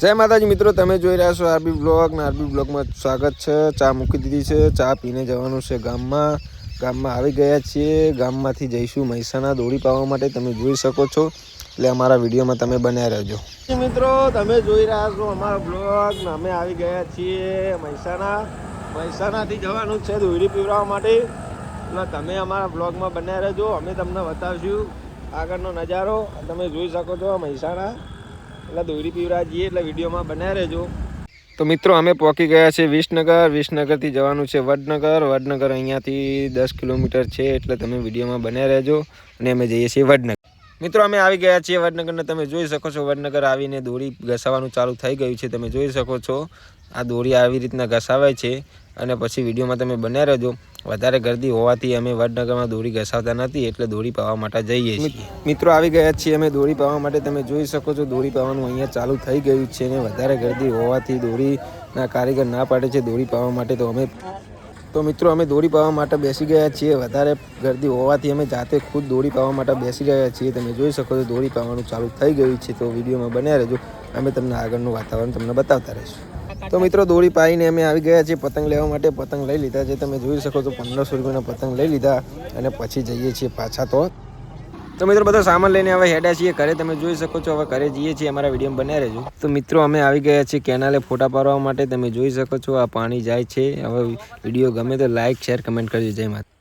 જય માતાજી મિત્રો, તમે જોઈ રહ્યા છો આરબી બ્લોગ ને આરબી બ્લોગમાં સ્વાગત છે। ચા મૂકી દીધી છે, ચા પીને જવાનું છે ગામમાં આવી ગયા છીએ। ગામમાંથી જઈશું મહેસાણા દોરી પાવા માટે, તમે જોઈ શકો છો, એટલે અમારા વિડીયોમાં તમે બન્યા રહેજો। મિત્રો તમે જોઈ રહ્યા છો અમારો બ્લોગ ને અમે આવી ગયા છીએ મહેસાણાથી જવાનું છે દોરી પીવડાવવા માટે, એટલે તમે અમારા બ્લોગમાં બન્યા રહેજો। અમે તમને બતાવશું આગળનો નજારો, તમે જોઈ શકો છો મહેસાણા એટલે દોરી પીવડા જઈએ એટલે વિડીયોમાં બનાવી રહેજો। તો મિત્રો અમે પહોંચી ગયા છે વિસનગરથી જવાનું છે વડનગર અહીંયાથી 10 કિલોમીટર છે, એટલે તમે વિડીયોમાં બનાવી રહેજો। અને અમે જઈએ છીએ વડનગર। મિત્રો અમે આવી ગયા છીએ વડનગરને, તમે જોઈ શકો છો વડનગર આવીને દોરી ઘસાવાનું ચાલુ થઈ ગયું છે, તમે જોઈ શકો છો આ દોરી આવી રીતના ઘસાવાય છે અને પછી વિડીયોમાં તમે બનાવી રહેજો। વધારે ગરદી હોવાથી અમે વડનગરમાં દોરી ઘસાવતા નથી, એટલે દોરી પાવા માટે જઈએ છીએ। મિત્રો આવી ગયા છીએ અમે દોરી પાવા માટે, તમે જોઈ શકો છો દોરી પાવાનું અહીંયા ચાલુ થઈ ગયું છે અને વધારે ગરદી હોવાથી દોરીના કારીગર ના પાડે છે દોરી પાવા માટે, તો મિત્રો અમે દોરી પાવા માટે બેસી ગયા છીએ। વધારે ગરદી હોવાથી અમે જાતે ખુદ દોરી પાવા માટે બેસી રહ્યા છીએ, તમે જોઈ શકો છો દોરી પાવાનું ચાલુ થઈ ગયું છે, તો વિડીયોમાં બન્યા રહેજો, અમે તમને આગળનું વાતાવરણ તમને બતાવતા રહીશું। તો મિત્રો દોરી પાઈને અમે આવી ગયા છીએ પતંગ લેવા માટે, પતંગ લઈ લીધા છે, તમે જોઈ શકો છો 1500 રૂપિયાના પતંગ લઈ લીધા અને પછી જઈએ છીએ પાછા। તો મિત્રો બધા સામાન લઈને હવે હેડ્યા છીએ ઘરે, તમે જોઈ શકો છો હવે ઘરે જઈએ છીએ, અમારા વિડીયોમાં બન્યા રહેજો। તો મિત્રો અમે આવી ગયા છીએ કેનાલે ફોટા પાડવા માટે, તમે જોઈ શકો છો આ પાણી જાય છે। હવે વિડીયો ગમે તો લાઈક શેર કમેન્ટ કરજો। જય માતા।